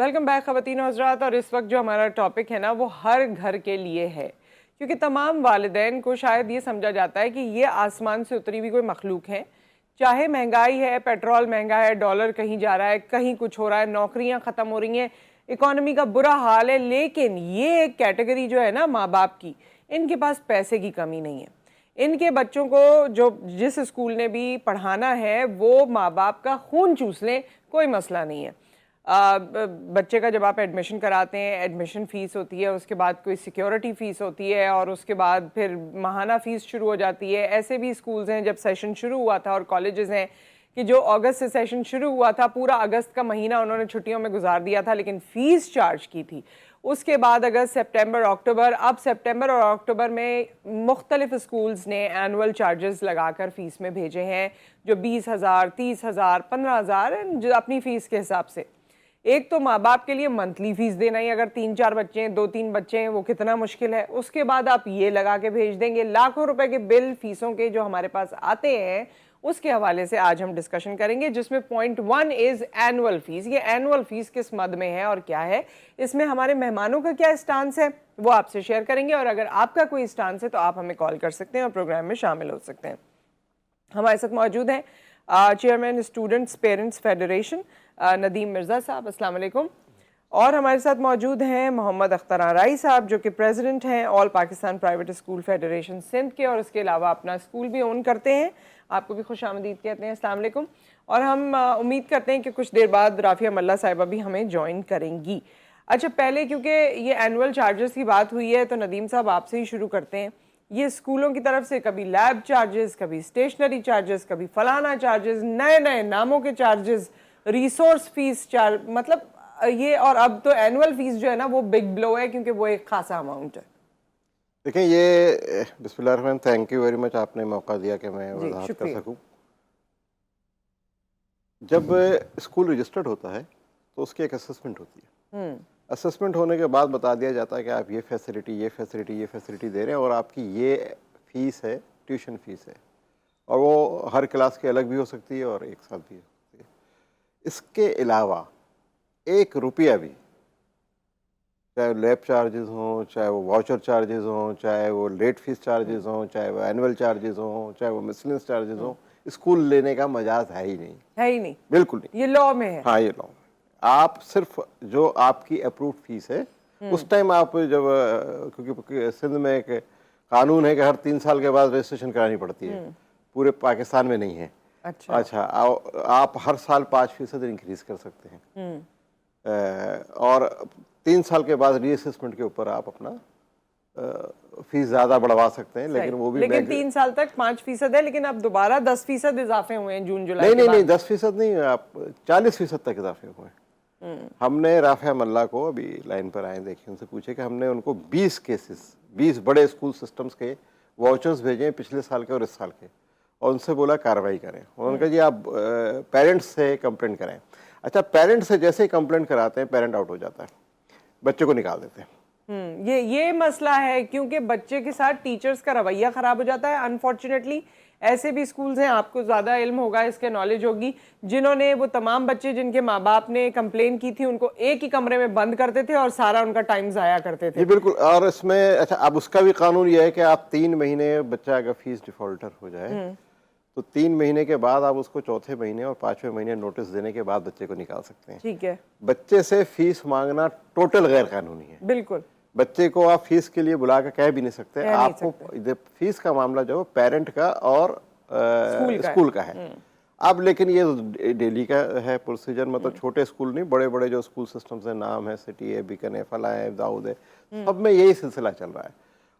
Welcome back ख़वातीन और हज़रात। और इस वक्त जो हमारा टॉपिक है ना वो हर घर के लिए है, क्योंकि तमाम वालिदैन को शायद ये समझा जाता है कि ये आसमान से उतरी हुई कोई मखलूक है। चाहे महंगाई है, पेट्रोल महंगा है, डॉलर कहीं जा रहा है, कहीं कुछ हो रहा है, नौकरियां ख़त्म हो रही हैं, इकॉनमी का बुरा हाल है, लेकिन ये एक कैटेगरी जो है ना माँ बाप की, इनके पास पैसे की कमी नहीं है। इनके बच्चों को जो जिस स्कूल ने भी पढ़ाना है वो माँ बाप का खून चूस लें, कोई मसला नहीं है। बच्चे का जब आप एडमिशन कराते हैं, एडमिशन फ़ीस होती है, उसके बाद कोई सिक्योरिटी फ़ीस होती है और उसके बाद फिर माहाना फ़ीस शुरू हो जाती है। ऐसे भी स्कूल्स हैं जब सेशन शुरू हुआ था, और कॉलेजेस हैं कि जो अगस्त से सेशन शुरू हुआ था, पूरा अगस्त का महीना उन्होंने छुट्टियों में गुजार दिया था, लेकिन फ़ीस चार्ज की थी। उसके बाद अगस्त, सितंबर, अक्टूबर, अब सितंबर और अक्टूबर में मुख्तलिफ स्कूल्स ने एनुअल चार्जेस लगाकर फ़ीस में भेजे हैं, जो 20,000, 30,000, 15,000 अपनी फ़ीस के हिसाब से। एक तो माँ बाप के लिए मंथली फीस देना ही, अगर 3-4 बच्चे हैं, 2-3 बच्चे हैं, वो कितना मुश्किल है। उसके बाद आप ये लगा के भेज देंगे, लाखों रुपए के बिल फीसों के जो हमारे पास आते हैं, उसके हवाले से आज हम डिस्कशन करेंगे, जिसमें पॉइंट 1 इज एनुअल फीस। ये एनुअल फीस किस मद में है और क्या है, इसमें हमारे मेहमानों का क्या स्टांस है वो आपसे शेयर करेंगे, और अगर आपका कोई स्टांस है तो आप हमें कॉल कर सकते हैं और प्रोग्राम में शामिल हो सकते हैं। हमारे साथ मौजूद हैं chairman students parents federation Nadeem Mirza साहब, अस्सलाम वालेकुम। और हमारे साथ मौजूद हैं मोहम्मद अख्तर आराई साहब, जो कि प्रेसिडेंट हैं all Pakistan private school federation Sindh के, और इसके अलावा अपना स्कूल भी ओन करते हैं। आपको भी खुशामदीद कहते हैं, अस्सलाम वालेकुम। और हम उम्मीद करते हैं कि कुछ देर बाद राफिया मल्ला साहिबा भी हमें ज्वाइन करेंगी। अच्छा, पहले क्योंकि ये एनुअल चार्जेस की बात हुई है तो नदीम साहब आपसे ही शुरू करते हैं। ये स्कूलों की तरफ से कभी लैब चार्जेस, कभी स्टेशनरी चार्जेस, कभी फलाना चार्जेस, नए नए नामों के चार्जेस, रिसोर्स फीस चार्ज, मतलब ये, और अब तो एनुअल फीस जो है ना वो बिग ब्लो है, क्योंकि वो एक खासा अमाउंट है। देखें, ये बिस्मिल्लाह, थैंक यू वेरी मच, आपने मौका दिया कि मैं वजाहत कर सकूं। जब स्कूल रजिस्टर्ड होता है तो उसकी एक असेसमेंट होती है। असेसमेंट होने के बाद बता दिया जाता है कि आप ये फैसिलिटी दे रहे हैं और आपकी ये फ़ीस है, ट्यूशन फ़ीस है, और वो हर क्लास की अलग भी हो सकती है और एक साथ भी हो सकती है। इसके अलावा 1 रुपया भी, चाहे लैब चार्जेस हों, चाहे वो वाउचर चार्जेस हों, चाहे वो लेट फीस चार्जेस हों, चाहे वो एनुअल चार्जेस हों, चाहे वो मिसलेनियस चार्जेस हों, स्कूल लेने का मजाज है ही नहीं, है ही नहीं, बिल्कुल नहीं। ये लॉ में है। हाँ, ये लॉ में। आप सिर्फ जो आपकी अप्रूव्ड फीस है उस टाइम आप जब, क्योंकि सिंध में एक कानून है कि हर 3 साल के बाद रजिस्ट्रेशन करानी पड़ती है, पूरे पाकिस्तान में नहीं है। अच्छा, आप हर साल 5% इंक्रीज कर सकते हैं, और 3 साल के बाद रीअसेसमेंट के ऊपर आप अपना फीस ज्यादा बढ़वा सकते हैं, लेकिन वो भी, लेकिन 3 साल तक 5% है, लेकिन अब दोबारा 10% इजाफे हुए हैं जून जुलाई नहीं, 10% नहीं, आप 40% तक इजाफे हुए हैं। हमने राफिया मल्ला को, अभी लाइन पर आए, देखिए, उनसे पूछे कि हमने उनको 20 केसेस, 20 बड़े स्कूल सिस्टम्स के वाउचर्स भेजे पिछले साल के और इस साल के, और उनसे बोला कार्रवाई करें। उन्होंने कहा जी आप पेरेंट्स से कंप्लेंट करें। अच्छा, पेरेंट्स से जैसे ही कंप्लेंट कराते हैं, पेरेंट आउट हो जाता है, बच्चे को निकाल देते हैं। ये मसला है, क्योंकि बच्चे के साथ टीचर्स का रवैया खराब हो जाता है। अनफॉर्चुनेटली ऐसे भी स्कूल्स हैं, आपको ज़्यादा इल्म होगा, इसके नॉलेज होगी, जिन्होंने वो तमाम बच्चे जिनके माँ बाप ने कंप्लेन की थी उनको एक ही कमरे में बंद करते थे और सारा उनका टाइम ज़ाया करते थे। जी बिल्कुल। और इसमें अच्छा, अब उसका भी कानून ये है कि आप 3 महीने, बच्चा अगर फीस डिफॉल्टर हो जाए तो 3 महीने के बाद आप उसको चौथे महीने और 5वें महीने नोटिस देने के बाद बच्चे को निकाल सकते हैं। ठीक है। बच्चे से फीस मांगना टोटल गैर कानूनी है। बिल्कुल। बच्चे को आप फीस के लिए बुला कर कह भी नहीं सकते। आपको फीस का मामला जो पेरेंट का और स्कूल का है। अब लेकिन ये डेली का है प्रोसीजर, मतलब छोटे स्कूल नहीं, बड़े बड़े जो स्कूल सिस्टम्स है, नाम है, सिटी है, बीकन है, फला है, दाऊद है, सब में यही सिलसिला चल रहा है।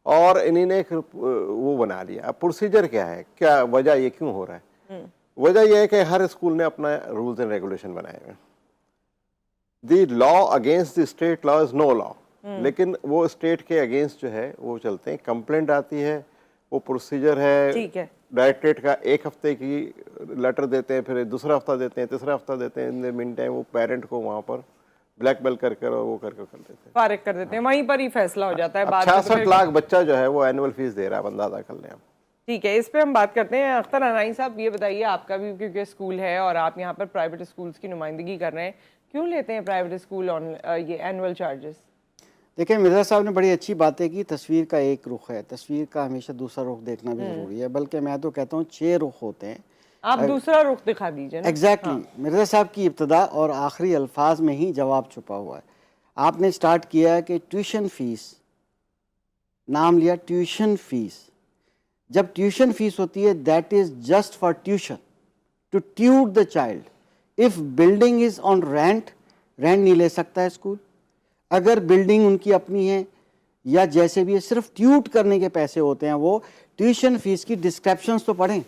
और इन्होंने एक वो बना लिया। अब प्रोसीजर क्या है, क्या वजह, ये क्यों हो रहा है? वजह यह है कि हर स्कूल ने अपना रूल्स एंड रेगुलेशन बनाए हुए हैं। The law against the state law is no law, लेकिन वो स्टेट के अगेंस्ट जो है वो चलते हैं। कंप्लेंट आती है, वो प्रोसीजर है, ठीक है, डायरेक्टरेट का 1 हफ्ते की लेटर देते हैं, फिर दूसरा हफ्ता देते हैं, तीसरा हफ्ता देते हैं। इन द मीन टाइम वो पेरेंट को वहाँ पर ब्लैकमेल कर वो कर देते हैं, फारिग कर देते हैं, वहीं पर ही फैसला हो जाता है। 66 लाख बच्चा जो है वो एनुअल फीस दे रहा है, अंदाजा कर लें आप। ठीक है, इस पे हम बात करते हैं। अख्तर आराई साहब, ये बताइए, आपका भी क्योंकि स्कूल है और आप यहाँ पर प्राइवेट स्कूल्स की नुमाइंदगी कर रहे हैं, क्यों लेते हैं प्राइवेट स्कूल ऑन ये एनुअल चार्जेस? देखिए, मिर्जा साहब ने बड़ी अच्छी बातें की। तस्वीर का एक रुख है, तस्वीर का हमेशा दूसरा रुख देखना भी ज़रूरी है, बल्कि मैं तो कहता हूँ 6 रुख होते हैं। आप दूसरा रुख दिखा दीजिए ना। एग्जैक्टली मिर्जा साहब की इब्तदा और आखिरी अल्फाज में ही जवाब छुपा हुआ है। आपने स्टार्ट किया है कि ट्यूशन फीस, नाम लिया ट्यूशन फीस। जब ट्यूशन फीस होती है that is just for tuition, to tute the child. If building is on rent, rent नहीं ले सकता है स्कूल। अगर बिल्डिंग उनकी अपनी है या जैसे भी है, सिर्फ ट्यूट करने के पैसे होते हैं वो। ट्यूशन फीस की डिस्क्रिप्शंस तो पढ़ें।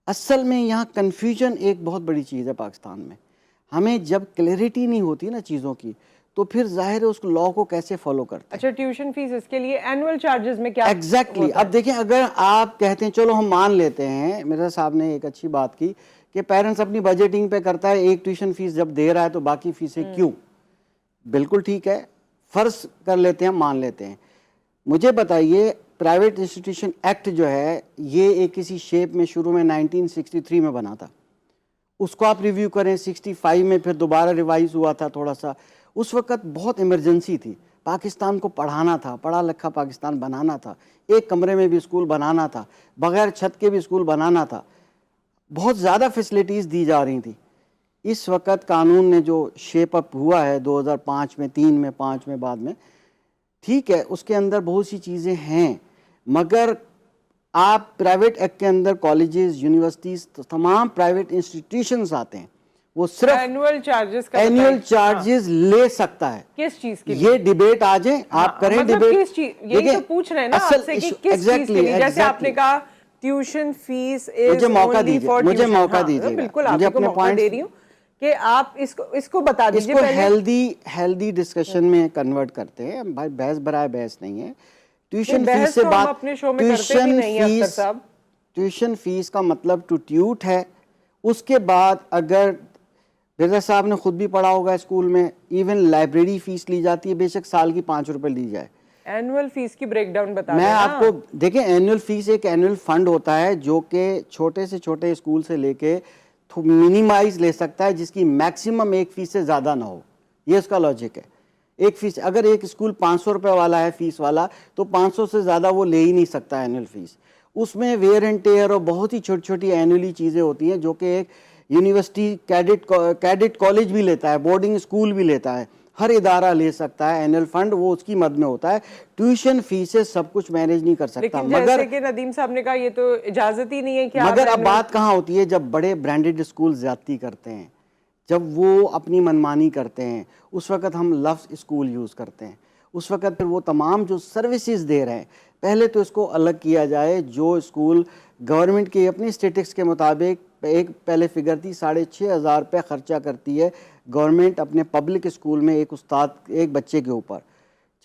असल में यहाँ कन्फ्यूजन एक बहुत बड़ी चीज़ है पाकिस्तान में। हमें जब क्लैरिटी नहीं होती ना चीज़ों की, तो फिर जाहिर है उस लॉ को कैसे फॉलो करते हैं। अच्छा, ट्यूशन फीस इसके लिए एनुअल चार्जेस में क्या एग्जैक्टली अब देखें, अगर आप कहते हैं चलो हम मान लेते हैं, मिर्जा साहब ने एक अच्छी बात की कि पेरेंट्स अपनी बजटिंग पे करता है, एक ट्यूशन फीस जब दे रहा है तो बाकी फीसें क्यों। बिल्कुल ठीक है, फर्ज कर लेते हैं, मान लेते हैं। मुझे बताइए, प्राइवेट इंस्टीट्यूशन एक्ट जो है ये एक किसी शेप में शुरू में 1963 में बना था। उसको आप रिव्यू करें, 65 में फिर दोबारा रिवाइज हुआ था थोड़ा सा। उस वक़्त बहुत इमरजेंसी थी, पाकिस्तान को पढ़ाना था, पढ़ा लिखा पाकिस्तान बनाना था, एक कमरे में भी स्कूल बनाना था, बगैर छत के भी स्कूल बनाना था, बहुत ज़्यादा फैसिलिटीज़ दी जा रही थी। इस वक्त कानून ने जो शेप अप हुआ है 2005 में, 3 में, 5 में, बाद में, ठीक है, उसके अंदर बहुत सी चीज़ें हैं, मगर आप प्राइवेट एक्ट के अंदर कॉलेजेस, यूनिवर्सिटीज़, तो तमाम प्राइवेट इंस्टीट्यूशंस आते हैं, वो सिर्फ एनुअल चार्जेस का एनुअल चार्जेस ले सकता है। किस चीज के लिए? ये डिबेट आ जाए, आप करें मतलब डिबेट। किस चीज, यही तो पूछ रहे हैं ना आपसे कि किस चीज के लिए। जैसे आपने कहा ट्यूशन फीस इज मुझे मौका दीजिए, मुझे मौका दीजिए, बिल्कुल आपको मौका दे रही हूँ कि आप इसको बता दीजिए। इसको हेल्दी डिस्कशन में कन्वर्ट करते हैं भाई, बहस बराए बहस नहीं है। ट्यूशन फीस से बात, ट्यूशन फीस का मतलब टू ट्यूट है। उसके बाद अगर मिर्जा साहब ने खुद भी पढ़ा होगा स्कूल में, इवन लाइब्रेरी फीस ली जाती है, बेशक साल की 5 रुपए ली जाए। एनुअल फीस की ब्रेकडाउन बता मैं आपको देखें, एनुअल फीस एक एनुअल फंड होता है जो कि छोटे से छोटे स्कूल से लेके मिनिमाइज ले सकता है, जिसकी मैक्सिमम एक फीस से ज़्यादा ना हो। ये उसका लॉजिक है। एक फीस, अगर एक स्कूल 500 रुपये वाला है फीस वाला, तो 500 से ज़्यादा वो ले ही नहीं सकता एनुअल फीस। उसमें वेयर एंड टेयर और बहुत ही छोटी छोटी एनुअली चीज़ें होती हैं जो कि एक यूनिवर्सिटी कैडेट कॉलेज भी लेता है, बोर्डिंग स्कूल भी लेता है, हर इदारा ले सकता है एनुअल फंड, वो उसकी मद में होता है। ट्यूशन फीस से सब कुछ मैनेज नहीं कर सकता। मगर जैसे कि नदीम साहब ने कहा, ये तो इजाजत ही नहीं है कि मगर अब बात कहाँ होती है, जब बड़े ब्रांडेड स्कूल ज्यादती करते हैं, जब वो अपनी मनमानी करते हैं, उस वक्त हम लफ्ज़ स्कूल यूज़ करते हैं। उस वक्त फिर वो तमाम जो सर्विसेज दे रहे हैं, पहले तो इसको अलग किया जाए। जो स्कूल गवर्नमेंट की अपनी स्टेटिस्टिक्स के मुताबिक, एक पहले फिगर थी 6,500 रुपये खर्चा करती है गवर्नमेंट अपने पब्लिक स्कूल में एक उस्ताद, एक बच्चे के ऊपर,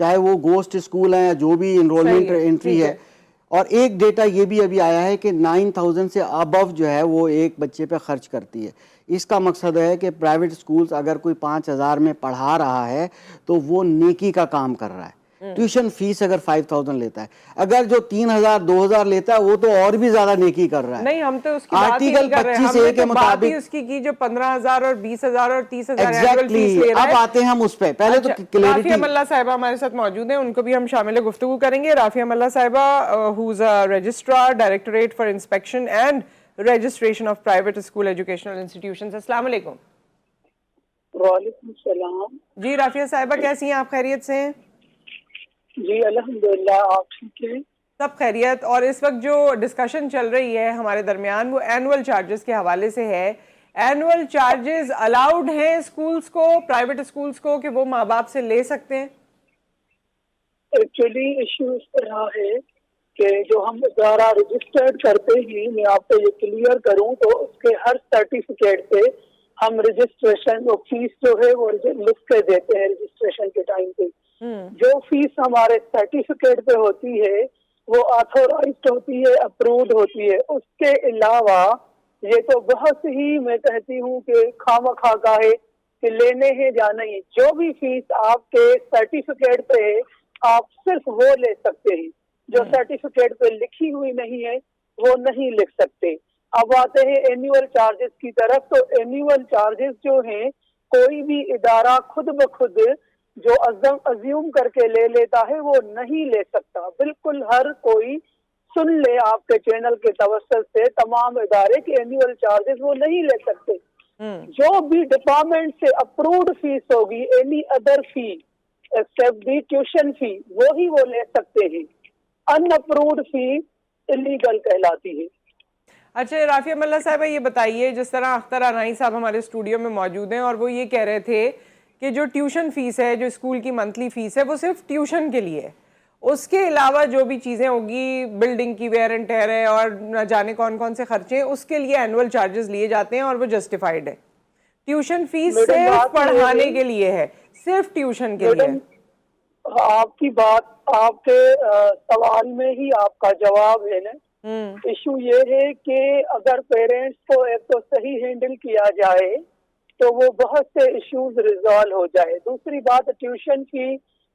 चाहे वो गोस्ट स्कूल है या जो भी इनरोलमेंट एंट्री है। और एक डेटा ये भी अभी आया है कि 9,000 से अबव जो है वो एक बच्चे पे खर्च करती है। इसका मकसद है कि प्राइवेट स्कूल्स अगर कोई 5,000 में पढ़ा रहा है तो वो नेकी का काम कर रहा है। ट्यूशन फीस अगर 5,000 लेता है, अगर जो 3,000 2,000 लेता है वो तो और भी ज्यादा नेकी कर रहा है। नहीं, हम तो उसकी आर्टिकल 25A के मुताबिक उसकी की जो 15,000 और 20,000 और 30,000 एग्जैक्टली। अब आते हैं हम उस पे, पहले तो क्लैरिटी। राफिया मल्ला साहिबा हमारे साथ मौजूद हैं, उनको भी हम शामिल गुफ्तगू करेंगे। राफिया मल्ला साहिबा, who is a registrar, directorate for inspection and registration of private school educational institutions. अस्सलाम वालेकुम। वालेकुम सलाम। जी राफिया साहिबा, कैसी हैं आप? खैरियत से हैं? जी अल्हम्दुलिल्लाह, आप ठीक हैं? सब खैरियत। और इस वक्त जो डिस्कशन चल रही है हमारे दरमियान वो एनुअल चार्जेस के हवाले से है। एनुअल चार्जेस अलाउड हैं स्कूल्स को, प्राइवेट स्कूल्स को, कि वो माँ बाप से ले सकते हैं? एक्चुअली इशू इस तरह है कि जो हम इदारा रजिस्टर्ड करते हैं, मैं आपको ये क्लियर करूं तो उसके हर सर्टिफिकेट पे हम रजिस्ट्रेशन और फीस जो है वो लिख के देते हैं रजिस्ट्रेशन के टाइम पे। जो फीस हमारे सर्टिफिकेट पे होती है वो ऑथोराइज्ड होती है, अप्रूव्ड होती है। उसके अलावा ये तो बहुत ही, मैं कहती हूँ कि खामखा का है कि लेने हैं या नहीं। जो भी फीस आपके सर्टिफिकेट पे है आप सिर्फ वो ले सकते हैं, जो सर्टिफिकेट पे लिखी हुई नहीं है वो नहीं लिख सकते। अब आते हैं एनुअल चार्जेस की तरफ। तो एनुअल चार्जेस जो हैं कोई भी इदारा खुद ब खुद जो अज्यूम करके ले लेता है वो नहीं ले सकता। बिल्कुल हर कोई सुन ले आपके चैनल के तवस्सुल से, तमाम इदारे के एनुअल चार्जेस वो नहीं ले सकते। जो भी डिपार्टमेंट से अप्रूव्ड फीस होगी, एनी अदर फी एक्सेप्ट दी ट्यूशन फी, वो ही वो ले सकते हैं। अनअप्रूव्ड फी इलीगल कहलाती है। अच्छा राफिया मल्ला साहब, ये बताइए, जिस तरह अख्तर अनाई साहब हमारे स्टूडियो में मौजूद हैं और वो ये कह रहे थे कि जो ट्यूशन फीस है, जो स्कूल की मंथली फीस है, वो सिर्फ ट्यूशन के लिए है, उसके अलावा जो भी चीज़ें होगी, बिल्डिंग की वेयर एंड टेयर है और न जाने कौन कौन से खर्चे हैं, उसके लिए एनुअल चार्जेस लिए जाते हैं और वो जस्टिफाइड है। ट्यूशन फीस सिर्फ पढ़ाने के लिए है, सिर्फ ट्यूशन के लिए। आपकी बात, आपके सवाल में ही आपका जवाब है ना। इशू ये है कि अगर पेरेंट्स को एक तो सही हैंडल किया जाए तो वो बहुत से इश्यूज रिजॉल्व हो जाए। दूसरी बात, ट्यूशन फी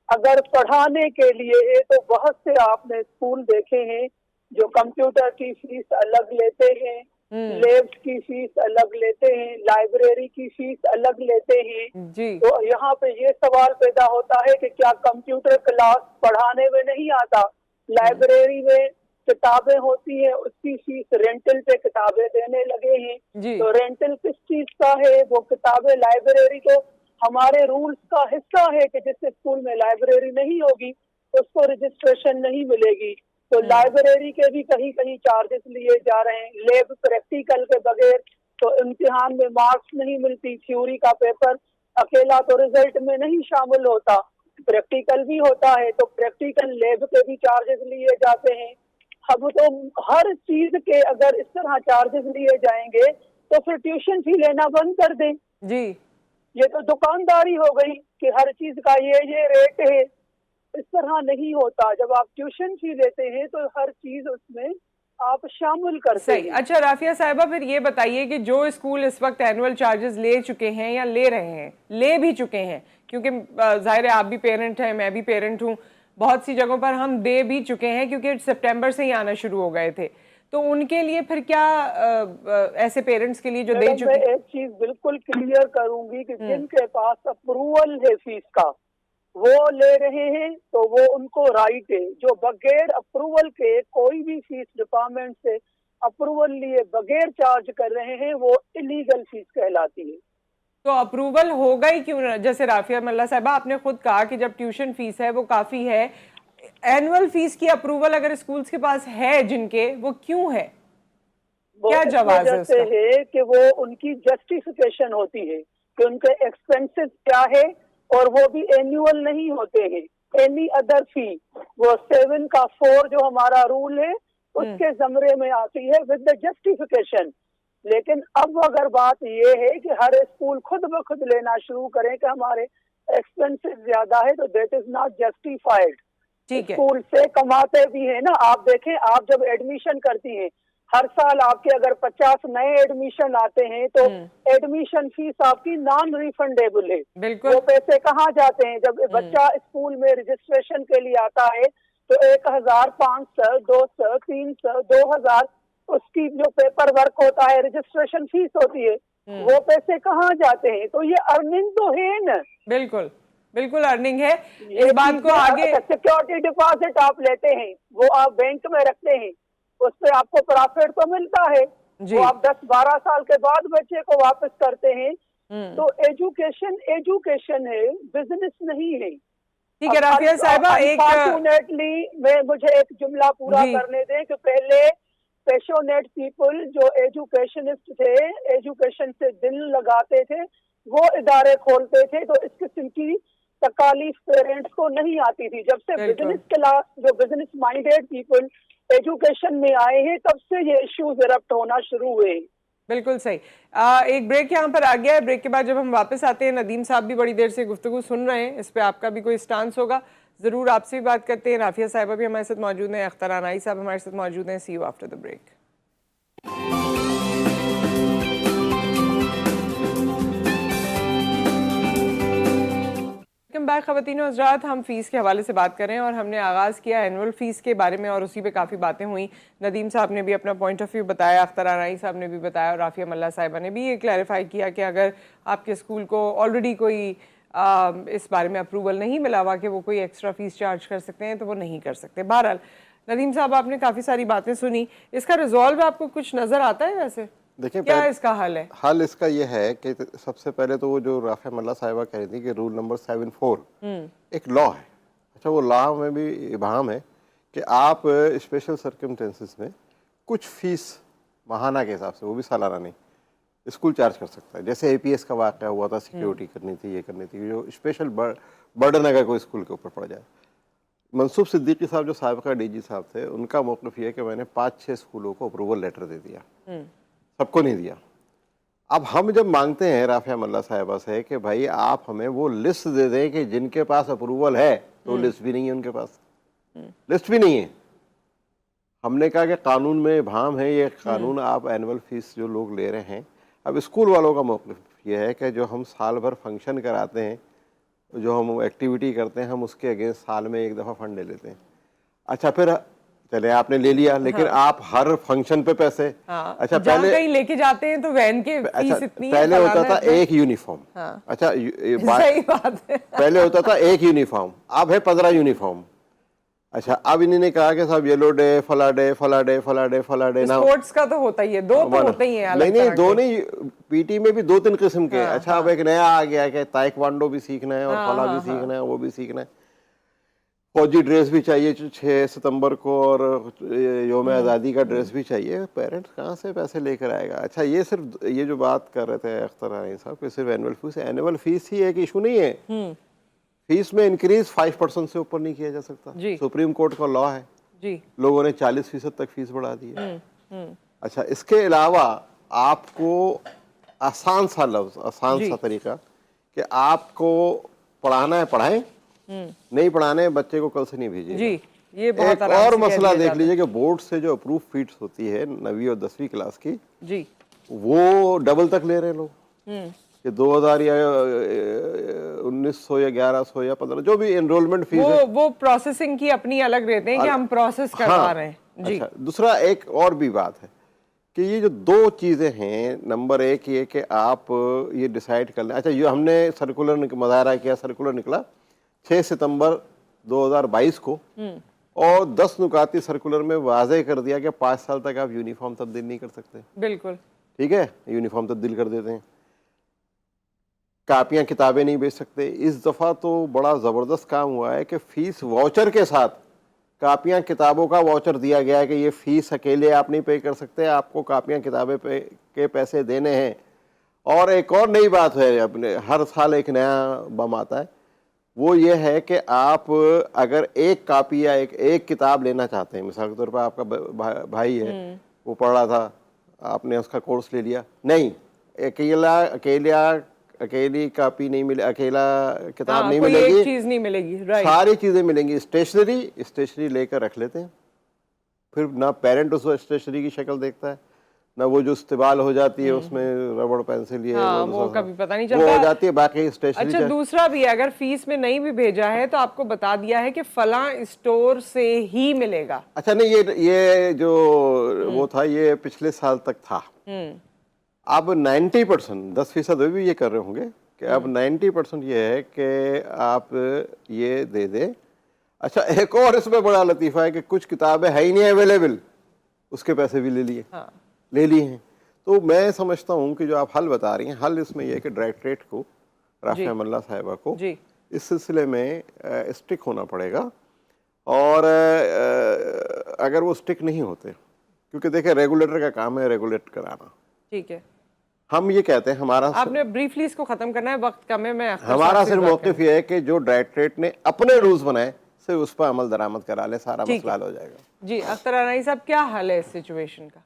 अगर पढ़ाने के लिए है तो बहुत से आपने स्कूल देखे हैं जो कंप्यूटर की फीस अलग लेते हैं, लैब्स की फीस अलग लेते हैं, लाइब्रेरी की फीस अलग लेते हैं जी। तो यहाँ पे ये सवाल पैदा होता है कि क्या कंप्यूटर क्लास पढ़ाने में नहीं आता, लाइब्रेरी में किताबें होती है उसकी फीस रेंटल पे किताबें देने लगे हैं, तो रेंटल किस चीज का है? वो किताबें लाइब्रेरी को हमारे रूल्स का हिस्सा है कि जिस स्कूल में लाइब्रेरी नहीं होगी उसको रजिस्ट्रेशन नहीं मिलेगी। तो लाइब्रेरी के भी कहीं कहीं चार्जेस लिए जा रहे हैं। लैब प्रैक्टिकल के बगैर तो इम्तिहान में मार्क्स नहीं मिलती। थ्योरी का पेपर अकेला तो रिजल्ट में नहीं शामिल होता, प्रैक्टिकल भी होता है, तो प्रैक्टिकल लैब के भी चार्जेस लिए जाते हैं। अब तो हर चीज के अगर इस तरह चार्जेस लिए जाएंगे तो फिर ट्यूशन फी लेना बंद कर दें जी। ये तो दुकानदारी हो गई कि हर चीज का ये रेट है। इस तरह नहीं होता। जब आप ट्यूशन फी लेते हैं तो हर चीज उसमें आप शामिल करते हैं। अच्छा राफिया साहिबा, फिर ये बताइए कि जो स्कूल इस वक्त एनुअल चार्जेस ले चुके हैं या ले रहे हैं, ले भी चुके हैं, क्योंकि जाहिर है आप भी पेरेंट हैं, मैं भी पेरेंट हूँ, बहुत सी जगहों पर हम दे भी चुके हैं क्योंकि सितंबर से ही आना शुरू हो गए थे, तो उनके लिए फिर क्या ऐसे पेरेंट्स के लिए जो दे चुके हैं? एक चीज बिल्कुल क्लियर करूंगी कि जिनके पास अप्रूवल है फीस का वो ले रहे हैं तो वो उनको राइट है। जो बगैर अप्रूवल के कोई भी फीस डिपार्टमेंट से अप्रूवल लिए बगैर चार्ज कर रहे हैं वो इलीगल फीस कहलाती है। तो अप्रूवल होगा ही क्यों ना? जैसे राफिया मल्ला साहिबा आपने खुद कहा कि जब ट्यूशन फीस है वो काफी है, एनुअल फीस की अप्रूवल अगर स्कूल्स के पास है जिनके, वो क्यों है? क्या जवाब है उसका? है कि वो उनकी जस्टिफिकेशन होती है कि उनके एक्सपेंसेस क्या है और वो भी एनुअल नहीं होते हैं। एनी अदर फी वो 7 का 4 जो हमारा रूल है उसके जमरे में आती है विद द जस्टिफिकेशन। लेकिन अब अगर बात ये है कि हर स्कूल खुद ब खुद लेना शुरू करें कि हमारे एक्सपेंसेस ज्यादा है तो that is not justified. School से कमाते भी है ना। आप देखें, आप जब एडमिशन करती हैं हर साल आपके अगर 50 नए एडमिशन आते हैं तो एडमिशन फीस आपकी नॉन रिफंडेबल है। वो पैसे कहाँ जाते हैं? जब बच्चा स्कूल में रजिस्ट्रेशन के लिए आता है तो 1500, 200, 300, 2000 उसकी जो पेपर वर्क होता है, रजिस्ट्रेशन फीस होती है, वो पैसे कहाँ जाते हैं? तो ये अर्निंग तो है ना। बिल्कुल बिल्कुल अर्निंग है। इस बात को आगे सिक्योरिटी डिपॉजिट आप लेते हैं, वो आप बैंक में रखते हैं, उस पर आपको प्रॉफिट तो मिलता है, वो आप 10-12 साल के बाद बच्चे को वापस करते हैं। तो एजुकेशन है, बिजनेस नहीं है। ठीक है राफिया साहिबा, अनफॉर्चुनेटली मुझे एक जुमला पूरा करने दें कि पहले पैशनेट पीपल जो एजुकेशनिस्ट थे, एजुकेशन से दिल लगाते थे, वो इदारे खोलते थे, तो इस किस्म की तकालीफ पेरेंट्स को नहीं आती थी। जब से बिजनेस क्लास, जो बिजनेस माइंडेड पीपल एजुकेशन में आए हैं, तब से ये इश्यूज इरप्ट होना शुरू हुए। बिल्कुल सही। एक ब्रेक यहाँ पर आ गया है। ब्रेक के बाद जब हम वापस आते हैं, नदीम साहब भी बड़ी देर से गुफ्तगू सुन रहे हैं, इस पर आपका भी कोई स्टांस होगा, जरूर आपसे भी बात करते हैं। राफिया साहिबा भी हमारे साथ मौजूद हैं, अख्तर अनाई साहब हमारे साथ मौजूद हैं। See you after the break. Welcome back ख़वातीन और हज़रात। हम फ़ीस के हवाले से बात कर रहे हैं और हमने आगाज़ किया एनुअल फ़ीस के बारे में और उसी पे काफ़ी बातें हुई। नदीम साहब ने भी अपना पॉइंट ऑफ व्यू बताया, अख्तर आनाई साहब ने भी बताया और राफिया मल्ला साहिबा ने भी ये क्लैरिफाई किया कि अगर आपके स्कूल को ऑलरेडी कोई इस बारे में अप्रूवल नहीं मिला हुआ कि वो कोई एक्स्ट्रा फ़ीस चार्ज कर सकते हैं तो वो नहीं कर सकते। बहरहाल नदीम साहब, आपने काफ़ी सारी बातें सुनी, इसका रिजॉल्व आपको कुछ नज़र आता है? वैसे देखिए क्या इसका हल है? हल इसका ये है कि सबसे पहले तो वो जो राफिया मल्ला साहिबा कह रही थी कि रूल नंबर 74 एक लॉ है। अच्छा, वो लॉ में भी इबाहम है कि आप स्पेशल सर्कमस्टेंसेस में कुछ फीस माहाना के हिसाब से, वो भी सालाना नहीं, स्कूल चार्ज कर सकता है। जैसे APS का वाक़या हुआ था, सिक्योरिटी करनी थी, ये करनी थी, जो स्पेशल बर्डन अगर कोई स्कूल के ऊपर पड़ जाए। मंसूब सिद्दीकी साहब जो साबिका DG साहब थे, उनका मौक़िफ़ ये है कि मैंने 5-6 स्कूलों को अप्रूवल लेटर दे दिया, सबको नहीं दिया। अब हम जब मांगते हैं राफिया मल्ला साहिबा से कि भाई आप हमें वो लिस्ट दे दें कि जिनके पास अप्रूवल है, तो लिस्ट भी नहीं है उनके पास, लिस्ट भी नहीं है। हमने कहा कि कानून में इबाहम है, ये कानून आप एनुअल फीस जो लोग ले रहे हैं। अब स्कूल वालों का मौक़िफ़ ये है कि जो हम साल भर फंक्शन कराते हैं, जो हम एक्टिविटी करते हैं, हम उसके अगेंस्ट साल में एक दफ़ा फंड ले लेते हैं। अच्छा, फिर चले आपने ले लिया, लेकिन आप हर फंक्शन पे पैसे। अच्छा, पहले कहीं लेके जाते हैं तो वैन के फीस इतनी है, पहले होता था एक यूनिफॉर्म। अच्छा, सही बात है। पहले होता था एक यूनिफॉर्म, अब है 15 यूनिफॉर्म। अच्छा, अब इन्होंने कहा कि साहब येलो डे, फला डे, फला डे, फला डे, फला डे ना। स्पोर्ट्स का तो होता ही है, दो तो होते ही हैं। नहीं, दो नहीं, PT में भी 2-3 किस्म के। अच्छा, अब एक नया आ गया कि ताइक्वांडो भी सीखना है और फला भी सीखना है, वो भी सीखना है। फौजी ड्रेस भी चाहिए 6 सितंबर को और योम आज़ादी का ड्रेस भी चाहिए। पेरेंट्स कहाँ से पैसे लेकर आएगा? अच्छा, ये सिर्फ ये जो बात कर रहे थे अख्तर आनी साहब कि सिर्फ एनुअल फीस ही एक इशू नहीं है। फीस में इंक्रीज 5% से ऊपर नहीं किया जा सकता। सुप्रीम कोर्ट का लॉ है जी। लोगों ने 40% तक फीस बढ़ा दी है। अच्छा, इसके अलावा आपको आसान सा लफ्ज, आसान सा तरीका कि आपको पढ़ाना है पढ़ाएं, नहीं पढ़ाने बच्चे को कल से नहीं भेजिए जी। ये बहुत एक और मसला देख लीजिए कि बोर्ड से जो अप्रूव फीस होती है 9वीं और 10वीं क्लास की जी, वो डबल तक ले रहे हैं लोग कि 2000 या 1900 या 1100 या 1500 जो भी एनरोलमेंट फीस है, वो प्रोसेसिंग की अपनी अलग रहते हैं कि हम प्रोसेस करवा रहे हैं जी। अच्छा, दूसरा एक और भी बात है कि ये जो दो चीज़ें हैं, नंबर एक ये कि आप ये डिसाइड कर लें। अच्छा, ये हमने सर्कुलर मुजाहरा किया, सर्कुलर निकला 6 सितंबर 2022 को और 10 नुकाती सर्कुलर में वाज़े कर दिया कि 5 साल तक आप यूनिफॉर्म तब्दील नहीं कर सकते। बिल्कुल ठीक है, यूनिफॉर्म तब्दील कर देते हैं। कापियां किताबें नहीं बेच सकते। इस दफ़ा तो बड़ा ज़बरदस्त काम हुआ है कि फ़ीस वाउचर के साथ कापियां किताबों का वाउचर दिया गया है कि ये फ़ीस अकेले आप नहीं पे कर सकते, आपको कापियां किताबें के पैसे देने हैं। और एक और नई बात है, अपने हर साल एक नया बम आता है, वो ये है कि आप अगर एक कापी या एक किताब लेना चाहते हैं, मिसाल के तौर पर आपका भाई है, वो पढ़ रहा था, आपने उसका कोर्स ले लिया, नहीं, अकेली कापी नहीं मिले, अकेला किताब नहीं मिलेगी, एक चीज नहीं मिलेगी, सारी चीजें मिलेंगी। स्टेशनरी लेकर रख लेते हैं, फिर ना पेरेंट उस स्टेशनरी की शक्ल देखता है, ना वो जो इस्तेमाल हो जाती है उसमें रबड़ पेंसिल ये वो कभी पता नहीं चलता, वो हो जाती है, बाकी स्टेशनरी। अच्छा, दूसरा भी है, अगर फीस में नहीं भी भेजा है तो आपको बता दिया है कि फला स्टोर से ही मिलेगा। अच्छा, नहीं, ये जो वो था ये पिछले साल तक था। अब 90%, 10% भी ये कर रहे होंगे कि अब 90% ये है कि आप ये दे दें। अच्छा, एक और इसमें बड़ा लतीफ़ा है कि कुछ किताबें है ही नहीं अवेलेबल, उसके पैसे भी ले लिए, ले लिए हैं। तो मैं समझता हूँ कि जो आप हल बता रही हैं, हल इसमें यह है कि डायरेक्टरेट को, राफिया मल्ला साहिबा को इस सिलसिले में स्टिक होना पड़ेगा। और अगर वो स्टिक नहीं होते, क्योंकि देखिए रेगुलेटर का काम है रेगुलेट कराना, ठीक है, हम ये कहते हैं, हमारा आपने ब्रीफली इसको खत्म करना है, वक्त कम है, मैं हमारा सिर्फ मौक़िफ़ ये है कि जो डायरेक्टरेट ने अपने रूल्स बनाए सिर्फ उस पर अमल दरामद करा ले, सारा मसला हल हो जाएगा जी। अख्तर आनाई साहब, क्या हल है इस सिचुएशन का?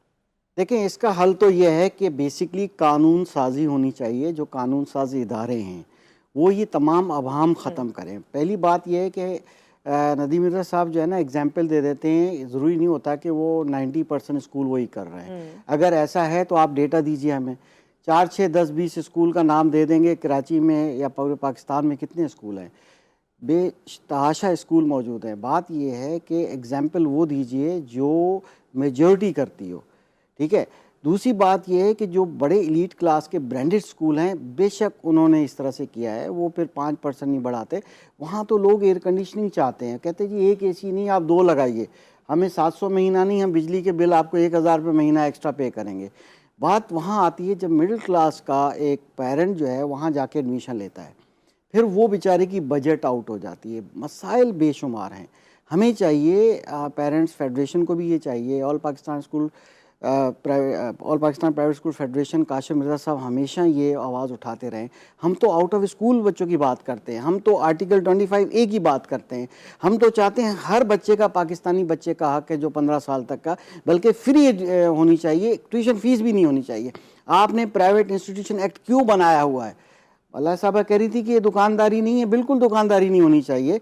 देखें, इसका हल तो ये है कि बेसिकली कानून साजी होनी चाहिए। जो कानून साजी इदारे हैं वो ये तमाम अवाम ख़त्म करें। पहली बात यह है कि नदीम मिर्ज़ा साहब जो है ना एग्जाम्पल दे देते हैं, ज़रूरी नहीं होता कि वो 90% स्कूल वही कर रहे हैं। अगर ऐसा है तो आप डेटा दीजिए हमें, 4, 6, 10, 20 स्कूल का नाम दे देंगे। कराची में या पूरे पाकिस्तान में कितने स्कूल हैं? बेतहाशा स्कूल मौजूद हैं। बात यह है कि एग्जाम्पल वो दीजिए जो मेजॉरिटी करती हो, ठीक है। दूसरी बात यह है कि जो बड़े एलीट क्लास के ब्रांडेड स्कूल हैं, बेशक उन्होंने इस तरह से किया है, वो फिर 5% नहीं बढ़ाते। वहाँ तो लोग एयर कंडीशनिंग चाहते हैं, कहते हैं जी एक AC नहीं आप 2 लगाइए, हमें 700 महीना नहीं, हम बिजली के बिल आपको 1000 रुपये महीना एक्स्ट्रा पे करेंगे। बात वहाँ आती है जब मिडिल क्लास का एक पेरेंट जो है वहाँ जाके एडमिशन लेता है, फिर वो बेचारे की बजट आउट हो जाती है। मसाइल बेशुमार हैं। हमें चाहिए, पेरेंट्स फेडरेशन को भी ये चाहिए, all Pakistan private school federation, Kasim Mirza साहब हमेशा ये आवाज़ उठाते रहें। हम तो आउट ऑफ स्कूल बच्चों की बात करते हैं, हम तो आर्टिकल 25A की बात करते हैं। हम तो चाहते हैं हर बच्चे का, पाकिस्तानी बच्चे का हक है जो 15 साल तक का, बल्कि फ्री होनी चाहिए, ट्यूशन फीस भी नहीं होनी चाहिए। आपने प्राइवेट इंस्टीट्यूशन एक्ट क्यों बनाया हुआ है? अल्लाह साहबा कह रही थी कि ये दुकानदारी नहीं है, बिल्कुल दुकानदारी नहीं होनी चाहिए।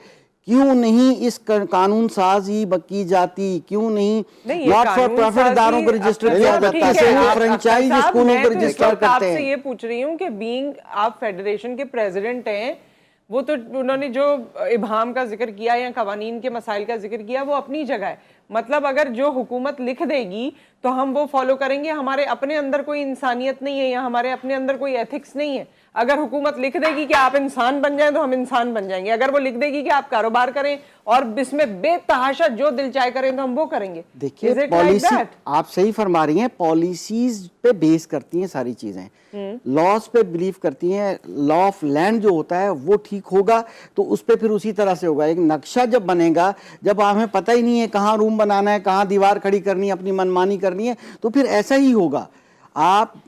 क्यों नहीं इस कानून साजी की जाती, क्यों नहीं नॉट फॉर प्रॉफिट इदारों को रजिस्टर किया जाता है, फ्रेंचाइज स्कूलों को रजिस्टर करते हैं। आपसे ये पूछ रही हूँ कि बीइंग आप फेडरेशन के प्रेसिडेंट हैं, वो तो उन्होंने जो इबाम का जिक्र किया या कवानीन के मसाइल का जिक्र किया वो अपनी जगह है। मतलब अगर जो हुकूमत लिख देगी तो हम वो फॉलो करेंगे। हमारे अपने अंदर कोई इंसानियत नहीं है या हमारे अपने अंदर कोई एथिक्स नहीं है। अगर हुकूमत लिख देगी कि आप इंसान बन जाएं तो हम इंसान बन जाएंगे। अगर वो लिख देगी कि आप कारोबार करें और इसमें बेतहाशा जो दिल चाहे करें तो हम वो करेंगे। देखिए पॉलिसी आप सही फरमा रही हैं, पॉलिसीज पे बेस करती हैं सारी चीजें, लॉज पे बिलीव करती हैं। लॉ ऑफ लैंड जो होता है वो ठीक होगा तो उस पे फिर उसी तरह से होगा। एक नक्शा जब बनेगा, जब हमें पता ही नहीं है कहाँ रूम बनाना है, कहाँ दीवार खड़ी करनी है, अपनी मनमानी करनी है, तो फिर ऐसा ही होगा।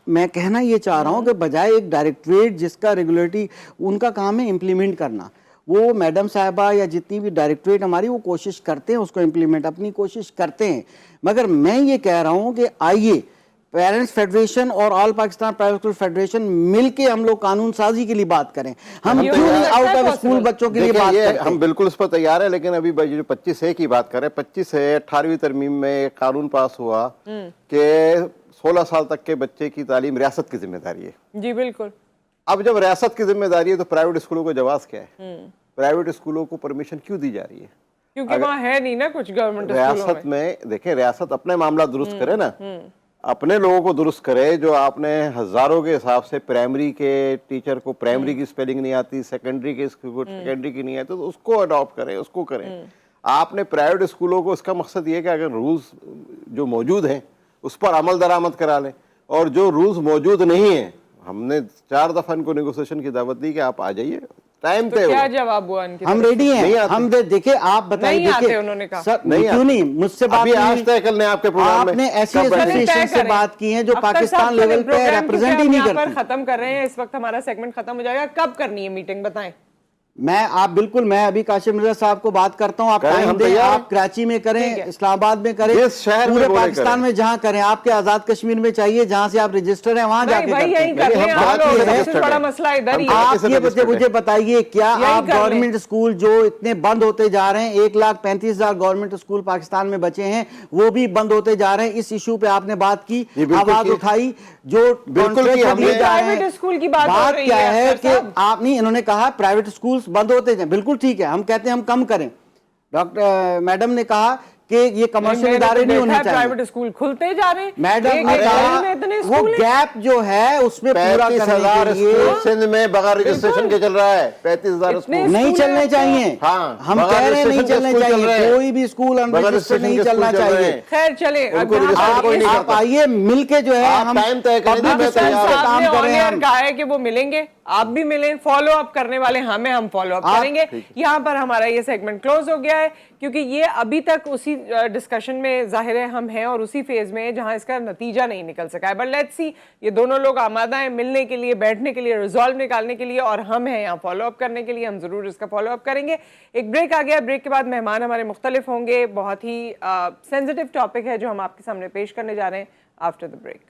मैं कहना ये चाह रहा हूं कि बजाय एक डायरेक्टरेट जिसका रेगुलेटरी उनका काम है इम्प्लीमेंट करना, वो मैडम साहिबा या जितनी भी डायरेक्टरेट हमारी वो कोशिश करते हैं उसको इम्प्लीमेंट, अपनी कोशिश करते हैं। मगर मैं ये कह रहा हूं कि आइए पेरेंट्स फेडरेशन और all Pakistan private school federation मिलके हम लोग कानून साजी के लिए बात करें। हम क्यों नहीं आउट ऑफ स्कूल बच्चों के लिए बात करते? हम बिल्कुल इस पर तैयार है, लेकिन अभी जो 25A की बात करें, 25A 18वीं तरमीम में एक कानून पास हुआ कि 16 साल तक के बच्चे की तालीम रियासत की जिम्मेदारी है। जी बिल्कुल। अब जब रियासत की जिम्मेदारी है तो प्राइवेट स्कूलों को जवाब क्या है? प्राइवेट स्कूलों को परमिशन क्यों दी जा रही है? क्योंकि वहाँ है नहीं ना कुछ गवर्नमेंट रियासत में। देखें, रियासत अपने मामला दुरुस्त करे ना, अपने लोगों को दुरुस्त करे। जो आपने हजारों के हिसाब से प्राइमरी के टीचर को प्राइमरी की स्पेलिंग नहीं आती, सेकेंडरी के सेकेंडरी की नहीं आती, तो उसको अडॉप्ट करें, उसको करें। आपने प्राइवेट स्कूलों को, इसका मकसद ये है कि अगर रूल्स जो मौजूद हैं उस पर अमल दरामद करा लें, और जो रूल्स मौजूद नहीं है, हमने 4 दफा इनको नेगोशिएशन की दावत दी कि आप आ जाइए, टाइम पे। क्या जवाब हुआ इनकी? हम रेडी हैं, हम देखिए आप बताइए। देखिए उन्होंने कहा सर नहीं, क्यों नहीं मुझसे बात आज तय कल ने आपके प्रोग्राम में आपने ऐसी एसोसिएशन से बात की है जो पाकिस्तान लेवल पे रिप्रेजेंट ही नहीं करती। खत्म कर रहे हैं, इस वक्त हमारा सेगमेंट खत्म हो जाएगा। कब करनी है मीटिंग बताएं? मैं अभी काशिम मिर्जा साहब को बात करता हूं, आप टाइम दें, आप कराची में करें, इस्लामाबाद में करें, पूरे पाकिस्तान में जहां करें। आपके आजाद कश्मीर में चाहिए जहां से आप रजिस्टर हैं वहां जाके बड़ा मसला इधर ही है। आप ये मुझे बताइए, क्या आप गवर्नमेंट स्कूल जो इतने बंद होते जा रहे हैं, 1,35,000 गवर्नमेंट स्कूल पाकिस्तान में बचे हैं, वो भी बंद होते जा रहे हैं, इस इशू पे आपने बात की, आवाज उठाई। जो प्राइवेट स्कूल की बात क्या है कि आप नहीं, इन्होंने कहा प्राइवेट स्कूल बंद होते जाए, बिल्कुल ठीक है, हम कहते हैं हम कम करें। डॉक्टर मैडम ने कहा कि ये कमर्शियल इदारे नहीं होने चाहिए, प्राइवेट स्कूल खुलते जा रहे हैं। मैडम ने कहा वो गैप जो है उसमें पूरा करने के लिए सिंध में बगैर रजिस्ट्रेशन के चल रहा है 35,000 स्कूल नहीं चलने चाहिए। हाँ, हम कह रहे हैं नहीं चलने चाहिए, कोई भी स्कूल अनरजिस्टर्ड नहीं चलना चाहिए। खैर चले, आप आइए मिलके जो है हम टाइम तय करें, काम करें। कहा है कि वो मिलेंगे, आप भी मिलें, फॉलो अप करने वाले हमें, हम फॉलो अप करेंगे। यहाँ पर हमारा ये सेगमेंट क्लोज हो गया है, क्योंकि ये अभी तक उसी डिस्कशन में जाहिर है हम हैं और उसी फेज में है जहां इसका नतीजा नहीं निकल सका है। बट लेट्स सी, ये दोनों लोग आमादा हैं मिलने के लिए, बैठने के लिए, रिजॉल्व निकालने के लिए, और हम हैं यहाँ फॉलो अप करने के लिए। हम जरूर इसका फॉलो अप करेंगे। एक ब्रेक आ गया, ब्रेक के बाद मेहमान हमारे मुख्तलिफ होंगे। बहुत ही सेंसिटिव टॉपिक है जो हम आपके सामने पेश करने जा रहे हैं आफ्टर द ब्रेक।